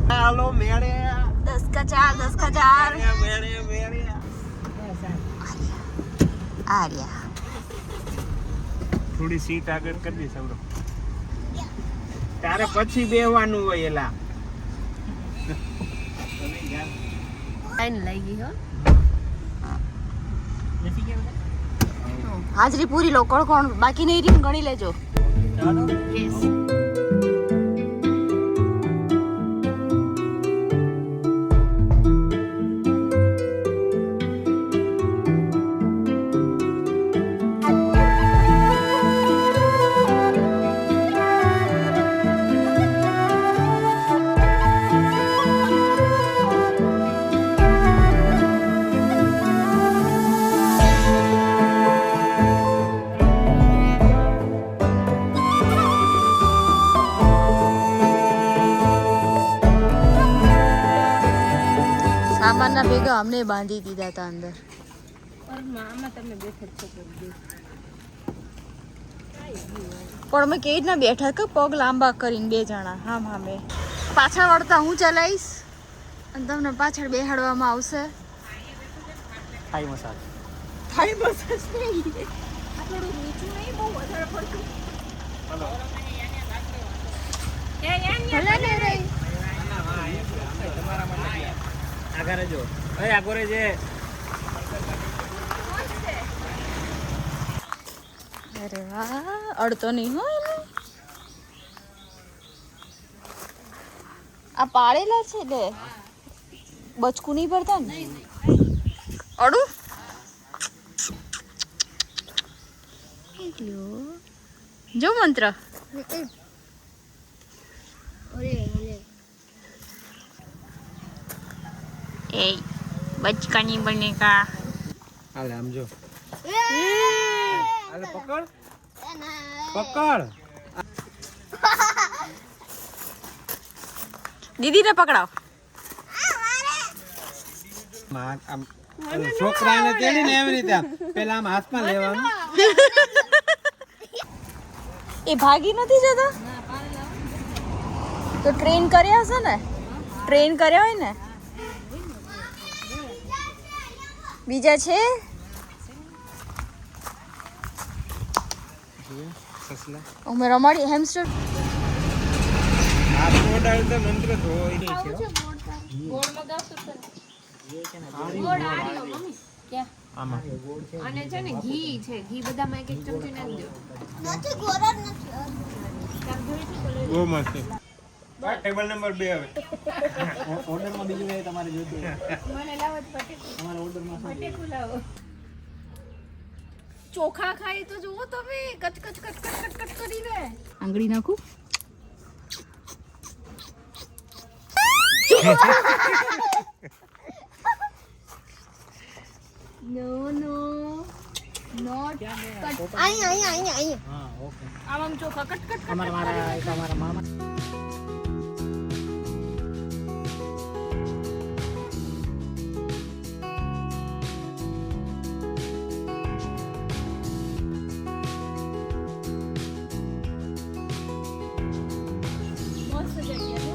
હાલો મેળે 10 का 4 10 का 4 મેળે આર્યા થોડી સીટ આગળ કરી દે સૌરવ તારે પછી બેહવાનું હોય એલા લાઈન લાગી હો હાજરી પૂરી લો કોણ બાકી નહીં રીમ ગણી લેજો યસ સામાનના ભેગા અમને બાંધી દીધા હતા અંદર પણ અમે કેવી રીતના બેઠા કે પગ લાંબા કરીને બે જણા હા મેં પાછળ વળતા હું ચલાવીશ અને તમને પાછળ બેહાડવામાં આવશે થાઈ મસાજ નહીં આ થોડું નીચું નહીં બહુ વધારે પડતું ભલે ને રે આગળ જો એ આગળ જે અરે વાહ અડતો નહીં હો એને આ પાળેલા છે લે બચકું નહીં પડતા ને અડું જો મંત્ર એ બચકાની બનેગા હાલે આમ જો હાલે પકડ પકડ દીદીને પકડાવ છોકરાને તેડીને એવી રીતે પેલા આમ હાથમાં લેવાનું એ ભાગી નથી જતા તો ટ્રેન કર્યા હશે ને ટ્રેન કર્યા હોય ને બીજા છે અમે રમાડી હેમસ્ટર આ મોડલ તો મંત્ર ધોઈ ની છે ગોળ મગાવશો તો ગોળ આર્યો મમ્મી ક્યાં આમાં અને છે ને ઘી છે ઘી બધામાં એક એક ચમચી નાખી દો નથી ગોરા નથી બહુ મસ્ત ટેબલ નંબર 2 હવે ઓર્ડરમાં બીજું કઈ તમારે જોઈતું હોય મને લાવો પટેકુ તમારા ઓર્ડરમાં શું પટેકુ લાવો ચોખા ખાઈ તો જુઓ તમે કચ કચ કચ કચ કચ કચ કરીને આંગળી નાખું નો નો નોટ કટ આઈ હા ઓકે આમ ચોખા કટ કટ તમારા મામા મસ્ત જગ્યા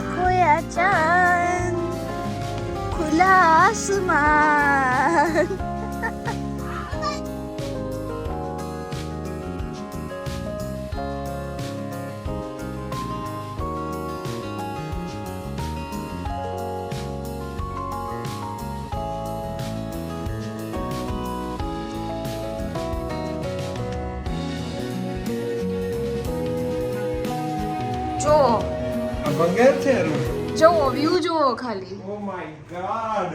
खोया चांद खुला आसमान જો આ બંગાળ છે રૂમ. જો વ્યૂ જો ખાલી. Oh my God.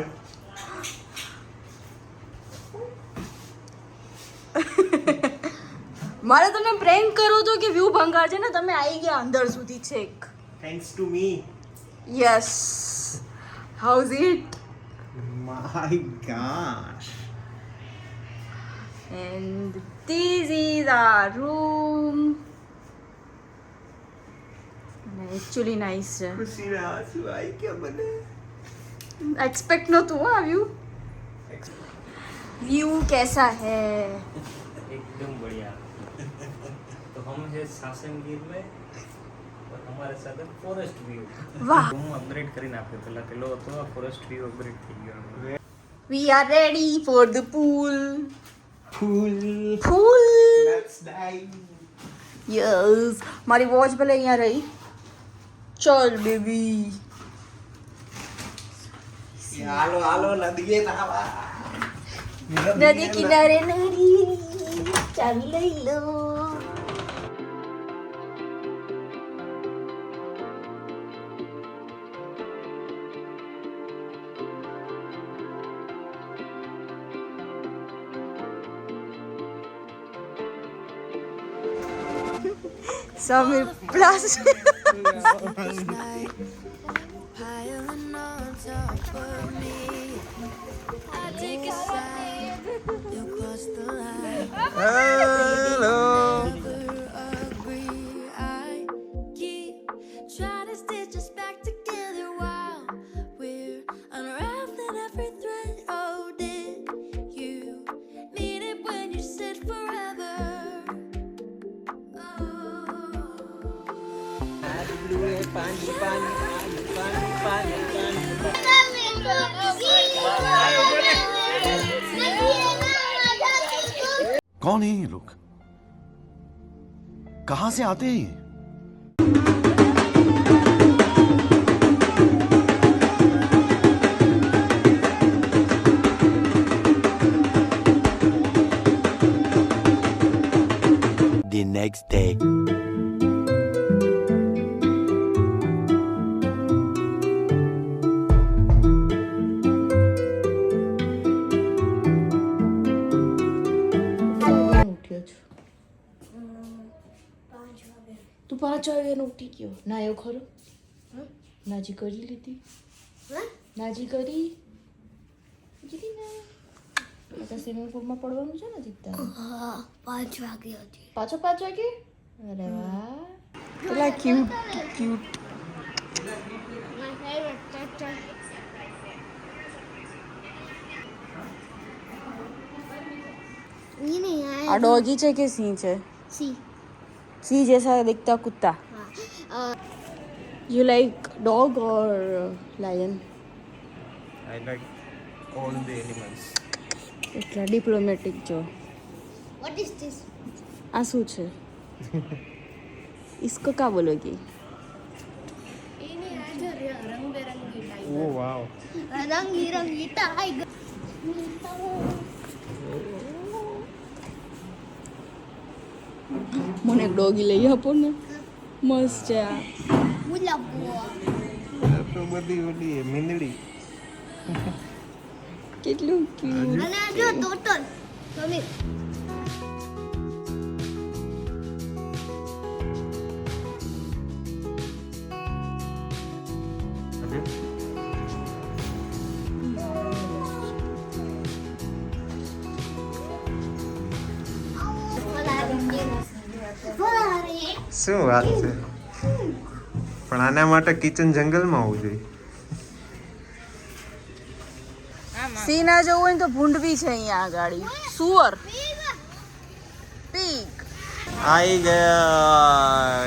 મારે તમને પ્રેન્ક કરવો તો કે વ્યૂ ભંગાર છે ને તમે આવી ગયા અંદર સુધી છેક. Thanks to me. Yes how's it my gosh. And this is our room. Actually nice છે. ખુશીના આંસુ આવી ગયા મને. एक्सपेक्ट नहोતું આ વ્યૂ. व्यू कैसा है? एकदम बढ़िया। तो हम है सासनगीर में और हमारे साथ है फॉरेस्ट व्यू। वाह रूम अपग्रेड કરીને આપ્યો પેલા પેલો હતો આ ફોરેસ્ટ વ્યૂ અપગ્રેડ થઈ ગયો. we are ready for the pool. Cool. pool Let's dive. yes મારી વોચ ભલે અહીંયા રહી. ચલ બેબી હાલો હાલો નદીએ નાવા. નદી કિનારે નદી ચાવી લઈ લો. Samir plus Piling on top of me. I take a side, you cross the line. Hello. Never agree. I keep trying to stitch us back together while we're unraveling every thread. Oh, did you mean it when you said forever? कौन है ये लोग? कहां से आते हैं ये? The next day. ઉઠ્યો છું. તું 5 વાગ્યાનો ઉઠી ગયો. નાયો ખરો? નાજી કરી લીધી? નાજી કરી? જીતી ને आता સ્વિમિંગ પુલમાં પડવાનું છે ને જીતતા? 5 વાગે હતી. પાછો 5 વાગે? અરે વાહ કેટલા cute cute. My favorite character. ये नहीं आया. આ डॉगी છે કે સિંહ છે? सी. સિંહ जैसा दिखता कुत्ता. हाँ. You like dog or lion? I like all the animals. એટલા ડિપ્લોમેટિક જો. What is this? આ શું છે? इसको क्या बोलोगे? ये नहीं आया जो रंग बिरंगी टाइगर. Oh wow. रंग बिरंगी टाइगर. મને એક ડોગી લઈ આપો ને. મસ્ત છે આ. मुला આ તો બધી ઓલી મીંદડી. કેટલું ક્યુટ. અને આ જો ટોટલ સમીર. શું વાત છે? પણ આના માટે કિચન જંગલમાં હોવું જોઈએ. સિંહ ના જવું હોય ને તો ભૂંડ બી છે અહીંયા આગળ. સુઅર પીક આઈ ગયા.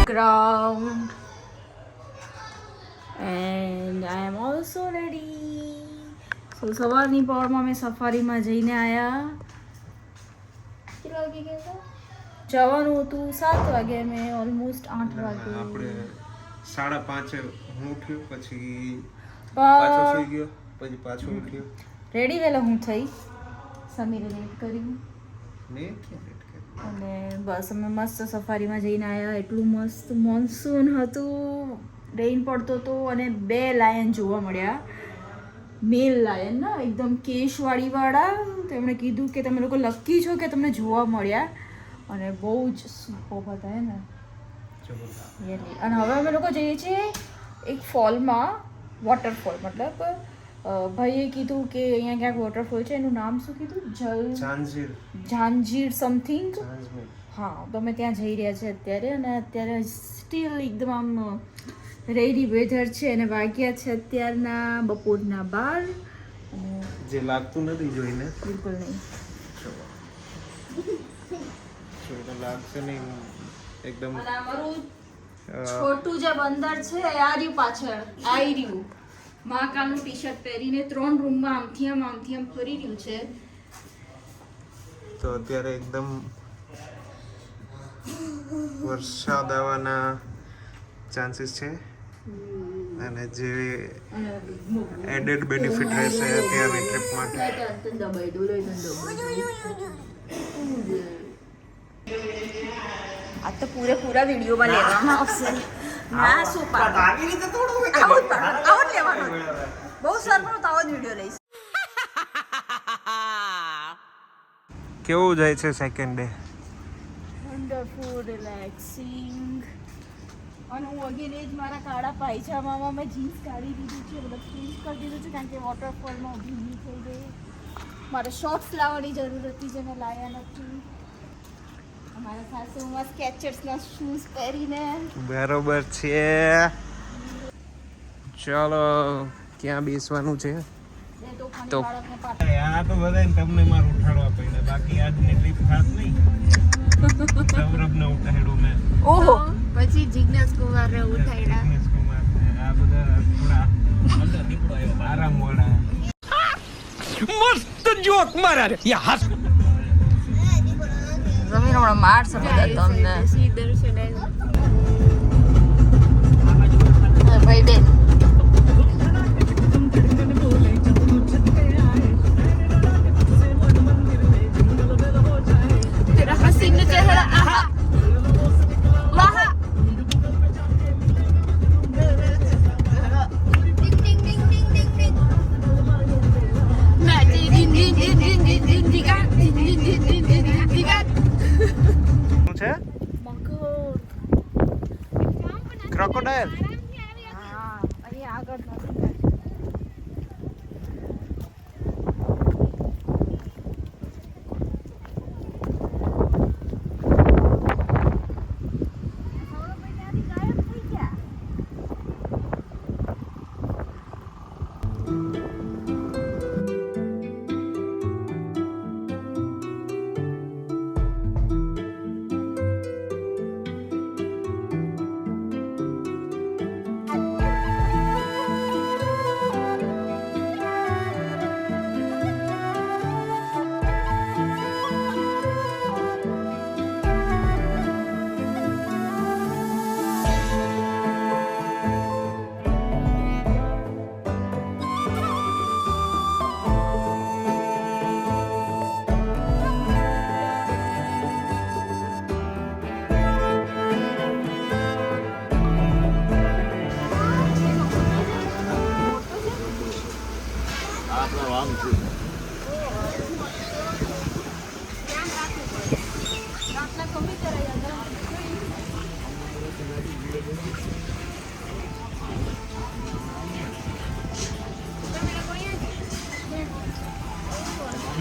ground and I am also ready. So સવારની પહોરમાં મેં સફારીમાં જઈને આવ્યા. કેટલા વાગે ગયા હતા? જવાનું હતું 7 વાગે, મેં ઓલમોસ્ટ 8 વાગે. આપણે 5:30 હું ઉઠ્યો, પછી પાછો સુઈ ગયો, પછી પાછો ઉઠ્યો. રેડી વહેલા હું થઈ, સમીરે લેટ કર્યું મેં ક્યાં લેટ કર્યું? અને બસ અમે મસ્ત સફારીમાં જઈને આવ્યા. એટલું મસ્ત મોન્સૂન હતું, રેઇન પડતો હતો અને 2 લાયન જોવા મળ્યા. મેલ લાયન ના એકદમ કેશવાળીવાળા. તેમણે કીધું કે તમે લોકો લકી છો કે તમને જોવા મળ્યા, અને બહુ જ સુપર હતા હે ને. અને હવે અમે લોકો જઈએ છીએ એક ફોલમાં, વોટરફોલ. મતલબ ભાઈએ કીધું કે અહીંયા ક્યાંક વોટરફોલ છે, એનું નામ શું કીધું? ઝાંઝીર સમથિંગ. હા, તો અમે ત્યાં જઈ રહ્યા છે અત્યારે. અને અત્યારે સ્ટીલ એકદમ આમ રેડી વેધર છે, અને વાગ્યા છે અત્યારના બપોરના 12. જે લાગતું નથી જોઈને. બિલકુલ નહીં. જોઈને લાગશે નહીં એકદમ. અને અમારું છોટું જે બંદર છે આ રહ્યું પાછળ, આઈ રહ્યું મહાકાલનું ટી શર્ટ પહેરીને 3 રૂમમાં આમથી આમ ફરી રહ્યું છે. તો અત્યારે એકદમ વરસાદ આવવાના ચાન્સીસ છે, અને જે એડેડ બેનિફિટ રહેશે અત્યારની ટ્રીપ માટે. આ તો પૂરેપૂરા વિડીયોમાં લેવામાં આવશે. ના શું પાડો, આવો જ લેવાનો. બહુ સરખું તો આવો જ વિડીયો લઈશ. કેવું જાય છે સેકન્ડ ડે? Wonderful, relaxing. અને હું અગેન એ જ મારા કાળા પાયજામામાં મેં જીન્સ કાઢી દીધું છે, મતલબ ચેન્જ કરી દીધું છે, કારણ કે વોટરફોલમાં ભીની થઈ ગઈ. મારે શોર્ટ્સ લાવવાની જરૂર હતી, જે મેં લાવ્યા નથી. અમારા સાસુમાં સ્કેચર્સના શૂઝ પહેરીને. બરોબર છે. ચાલો, ક્યાં બેસવાનું છે? તો આ તો બધાને તમને મારું ઉઠાડવા પડે, બાકી આજની ટ્રીપ ખાસ નહીં. સૌરભને ઉઠાડ્યો મેં. ઓહો, પછી જિજ્ઞાસ કુમારને ઉઠાડ્યા. જિગ્નેશ કુમારને, આ બધા થોડા અંદર નીકળો આવ્યો આરામ વાળા. मस्त जोक मारा रे ये हंस જમીન હમણાં મારશે બધા તમને. પછી દર્શન આવ્યું. ભાઈ બેન તેરા હસીન ચહેરા આહા વાહા. ડિંગ ડિંગ ડિંગ ડિંગ ડિંગ ડિંગ. મેં ડિંગ ડિંગ ડિંગ ડિંગ ડિંગ ડિંગ ડિંગ ડિંગા ડિંગ ડિંગ ડિંગ ડિંગ ડિંગ ડિંગા. શું છે? ક્રોકોડાઇલ. હા, અહીં આગળ નથી.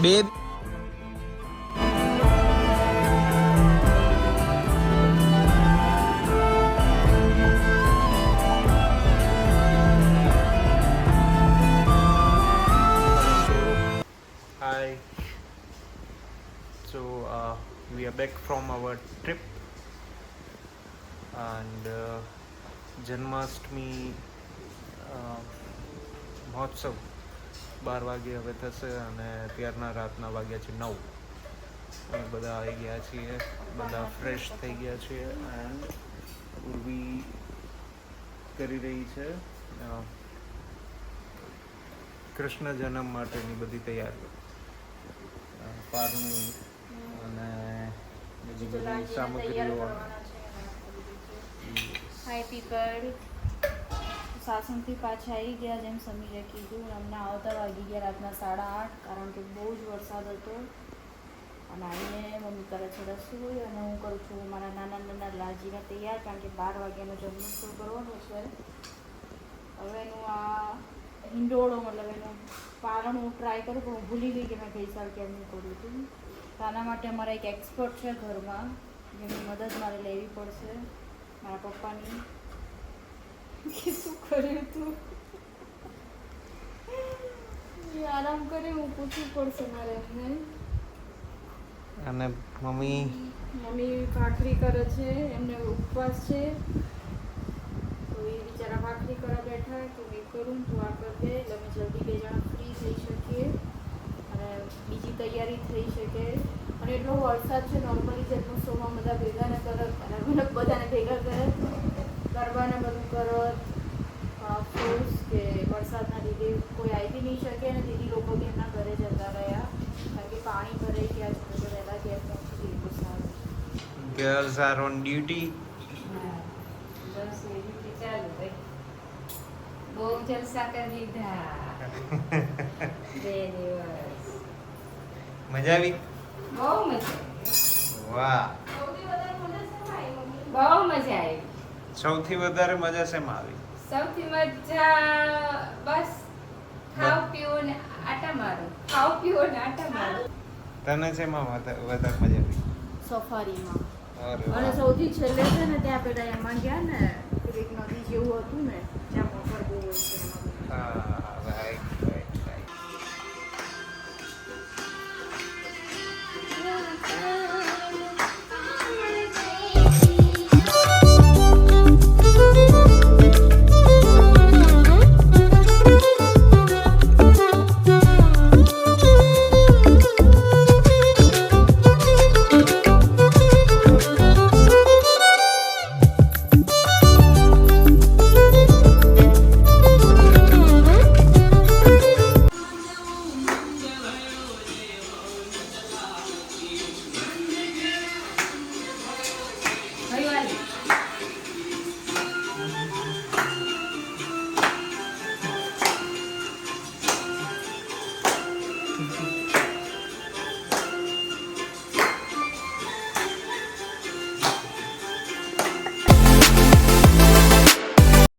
બે Hi. So we are back from our trip. And Janmashtami મહોત્સવ 12 વાગે હવે થશે અને અત્યારના રાતના વાગ્યા છે 9. અમે બધા આવી ગયા છીએ, બધા ફ્રેશ થઈ ગયા છીએ એન્ડ ઉર્વી કરી રહી છે કૃષ્ણ જન્મ માટેની બધી તૈયારીઓ, પારણું અને બીજી બધી સામગ્રીઓ. હાય પીપલ, સાસણથી પાછા આવી ગયા જેમ સમીરે કીધું. અમને આવતા વાગી ગયા રાતના 8:30, કારણ કે બહુ જ વરસાદ હતો. અને આવીને મમ્મી કરે છે રસોઈ અને હું કરું છું મારા નાના નાના લાજીને તૈયાર, કારણ કે 12 વાગ્યાનો જન્મોત્સવ કરવાનો છે. હવે એનું આ હિંડોળો મતલબ એનું પારણું ટ્રાય કરું, પણ હું ભૂલી ગઈ કે મેં ગઈ સાલ કેમનું કર્યું હતું. તો આના માટે અમારા એક એક્સપર્ટ છે ઘરમાં, જેની મદદ મારે લેવી પડશે, મારા પપ્પાની. કે શું કર્યું તું આરામ કરે, હું પૂછવું પડશે મારે એમને. અને મમ્મી ભાખરી કરે છે, એમને ઉપવાસ છે, તો એ બિચારા ભાખરી કરવા બેઠા કે મેં કરું તું આ કરી દે, એટલે અમે જલ્દી 2 જણા ફ્રી થઈ શકીએ અને બીજી તૈયારી થઈ શકે. અને એટલો વરસાદ છે, નોર્મલી જન્મોત્સવમાં બધા ભેગા ને કરત, અને મતલબ બધાને ભેગા કરત, ગરબાને બધું કરત. ફોર્સ કે વરસાદના લીધે કોઈ આવી નહીં શકે, અને દીદી લોકો બી એમના ઘરે જતા રહ્યા, કારણ કે પાણી ભરાઈ ગયા છે, તો વહેલા ઘેર પહોંચી ગઈ તો સારું. girls are on duty. બસ એવી રીતે ચાલુ ભાઈ. બહુ જલસા કરી લીધા 2 દિવસ. મજા આવી? બહુ મજા વાહ, બહુ મજા આવી. સૌથી વધારે મજા શેમાં આવી? સૌથી મજા બસ ખાવ પીવો ને આટા મારો, ખાવ પીવો ને આટા મારો. તને શેમાં વધારે મજા આવી? સફારીમાં. અરે અને વાહ. સૌથી છેલ્લે છે ને ત્યાં પેલા એમાં ગયા ને, પેલી એક નદી જેવું હતું ને જ્યાં મોટર બહુ હોય છે એમાં. હા, right.